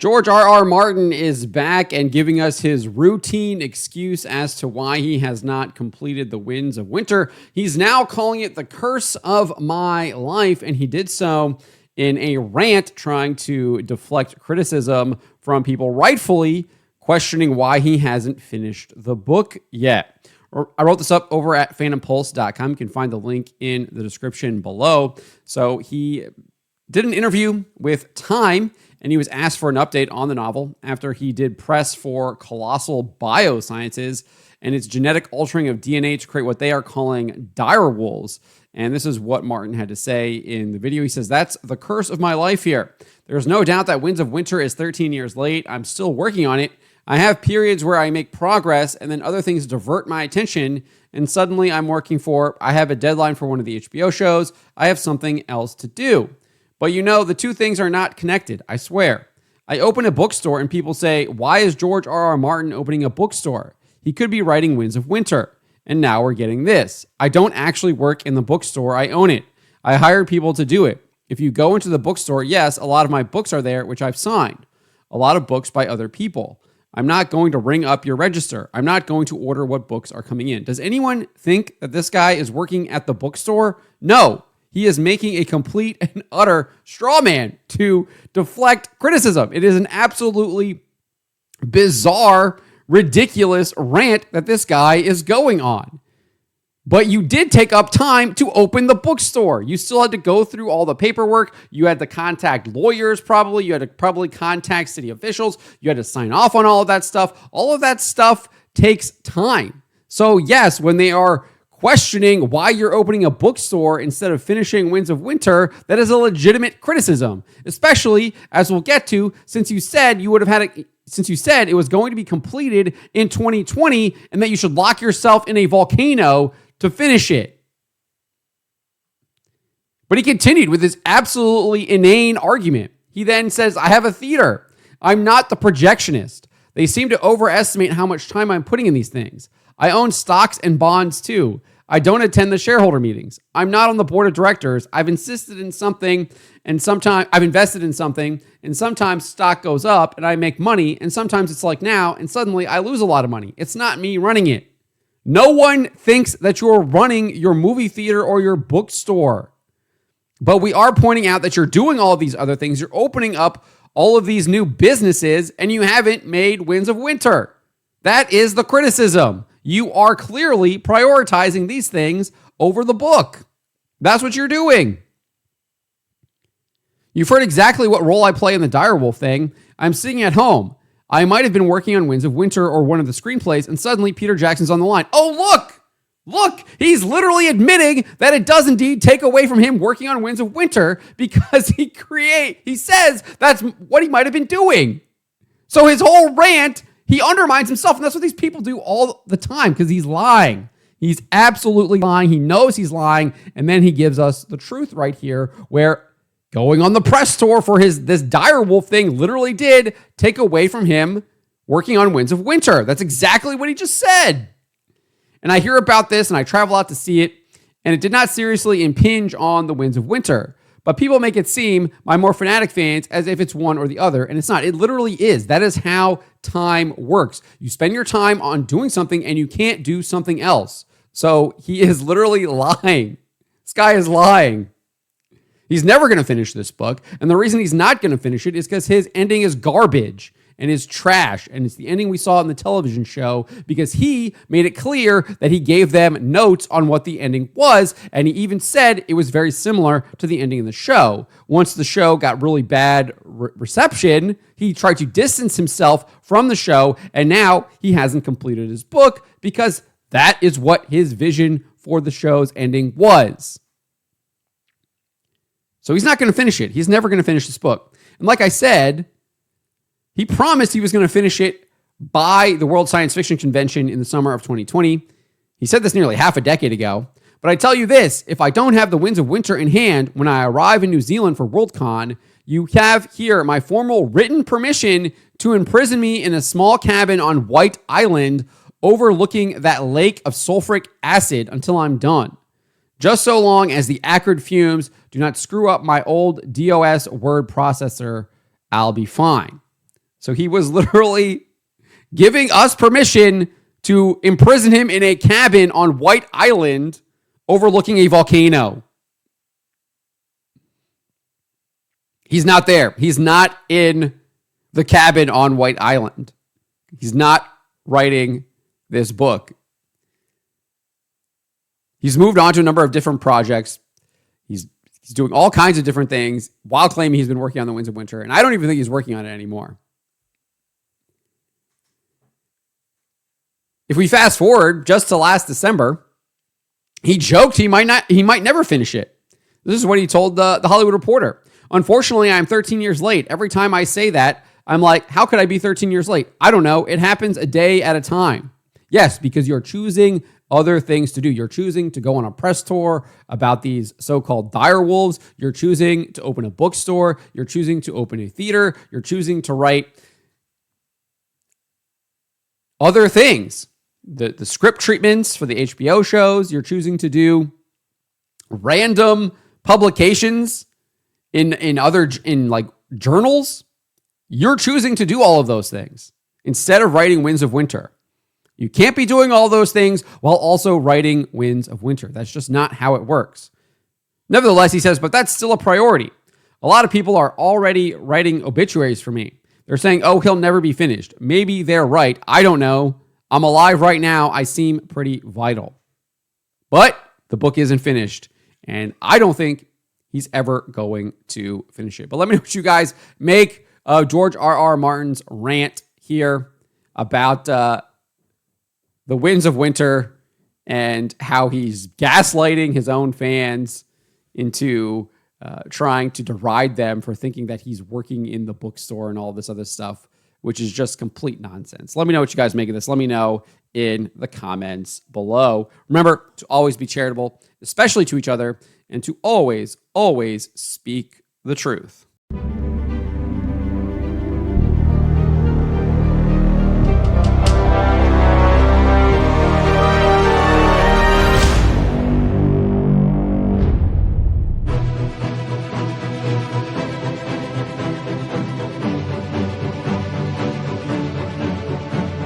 George R.R. Martin is back and giving us his routine excuse as to why he has not completed the Winds of Winter. He's now calling it the curse of my life, and he did so in a rant trying to deflect criticism from people rightfully questioning why he hasn't finished the book yet. I wrote this up over at phantompulse.com. You can find the link in the description below. So he did an interview with Time, and he was asked for an update on the novel after he did press for Colossal Biosciences and its genetic altering of DNA to create what they are calling direwolves. And this is what Martin had to say in the video. He says, "That's the curse of my life here. There's no doubt that Winds of Winter is 13 years late. I'm still working on it. I have periods where I make progress and then other things divert my attention. And suddenly I have a deadline for one of the HBO shows. I have something else to do. But the two things are not connected, I swear. I open a bookstore and people say, why is George R.R. Martin opening a bookstore? He could be writing Winds of Winter. And now we're getting this. I don't actually work in the bookstore. I own it. I hired people to do it. If you go into the bookstore, yes, a lot of my books are there, which I've signed. A lot of books by other people. I'm not going to ring up your register. I'm not going to order what books are coming in. Does anyone think that this guy is working at the bookstore? No. He is making a complete and utter straw man to deflect criticism. It is an absolutely bizarre, ridiculous rant that this guy is going on. But you did take up time to open the bookstore. You still had to go through all the paperwork. You had to contact lawyers probably. You had to probably contact city officials. You had to sign off on all of that stuff. All of that stuff takes time. So yes, when they are questioning why you're opening a bookstore instead of finishing Winds of Winter, that is a legitimate criticism, especially as we'll get to, since you said it was going to be completed in 2020 and that you should lock yourself in a volcano to finish it. But he continued with this absolutely inane argument. He then says, I have a theater. I'm not the projectionist. They seem to overestimate how much time I'm putting in these things. I own stocks and bonds too. I don't attend the shareholder meetings. I'm not on the board of directors. I've invested in something, and sometimes stock goes up and I make money, and sometimes it's like now, and suddenly I lose a lot of money. It's not me running it. No one thinks that you're running your movie theater or your bookstore. But we are pointing out that you're doing all of these other things. You're opening up all of these new businesses, and you haven't made Winds of Winter. That is the criticism. You are clearly prioritizing these things over the book. That's what you're doing. You've heard exactly what role I play in the direwolf thing. I'm sitting at home. I might have been working on Winds of Winter or one of the screenplays, and suddenly Peter Jackson's on the line. Oh, look, he's literally admitting that it does indeed take away from him working on Winds of Winter because he says that's what he might have been doing. So his whole rant, he undermines himself, and that's what these people do all the time because he's lying. He's absolutely lying. He knows he's lying, and then he gives us the truth right here where going on the press tour for this direwolf thing literally did take away from him working on Winds of Winter. That's exactly what he just said. And I hear about this, and I travel out to see it, and it did not seriously impinge on the Winds of Winter. But people make it seem, my more fanatic fans, as if it's one or the other, and it's not. It literally is. That is how time works. You spend your time on doing something, and you can't do something else. So he is literally lying. This guy is lying. He's never going to finish this book, and the reason he's not going to finish it is because his ending is garbage and is trash, and it's the ending we saw in the television show because he made it clear that he gave them notes on what the ending was, and he even said it was very similar to the ending in the show. Once the show got really bad reception, he tried to distance himself from the show, and now he hasn't completed his book because that is what his vision for the show's ending was. So he's not going to finish it. He's never going to finish this book. And like I said, he promised he was going to finish it by the World Science Fiction Convention in the summer of 2020. He said this nearly half a decade ago. But I tell you this, if I don't have the Winds of Winter in hand when I arrive in New Zealand for Worldcon, you have here my formal written permission to imprison me in a small cabin on White Island overlooking that lake of sulfuric acid until I'm done. Just so long as the acrid fumes do not screw up my old DOS word processor, I'll be fine. So he was literally giving us permission to imprison him in a cabin on White Island overlooking a volcano. He's not there. He's not in the cabin on White Island. He's not writing this book. He's moved on to a number of different projects. He's doing all kinds of different things while claiming he's been working on The Winds of Winter. And I don't even think he's working on it anymore. If we fast forward just to last December, he joked he might never finish it. This is what he told the Hollywood Reporter. Unfortunately, I'm 13 years late. Every time I say that, I'm like, how could I be 13 years late? I don't know. It happens a day at a time. Yes, because you're choosing other things to do. You're choosing to go on a press tour about these so-called direwolves. You're choosing to open a bookstore. You're choosing to open a theater. You're choosing to write other things. The script treatments for the HBO shows. You're choosing to do random publications in like journals. You're choosing to do all of those things instead of writing Winds of Winter. You can't be doing all those things while also writing Winds of Winter. That's just not how it works. Nevertheless, he says, but that's still a priority. A lot of people are already writing obituaries for me. They're saying, oh, he'll never be finished. Maybe they're right. I don't know. I'm alive right now. I seem pretty vital. But the book isn't finished, and I don't think he's ever going to finish it. But let me know what you guys make of George R.R. Martin's rant here about The Winds of Winter and how he's gaslighting his own fans into trying to deride them for thinking that he's working in the bookstore and all this other stuff, which is just complete nonsense. Let me know what you guys make of this. Let me know in the comments below. Remember to always be charitable, especially to each other, and to always, always speak the truth.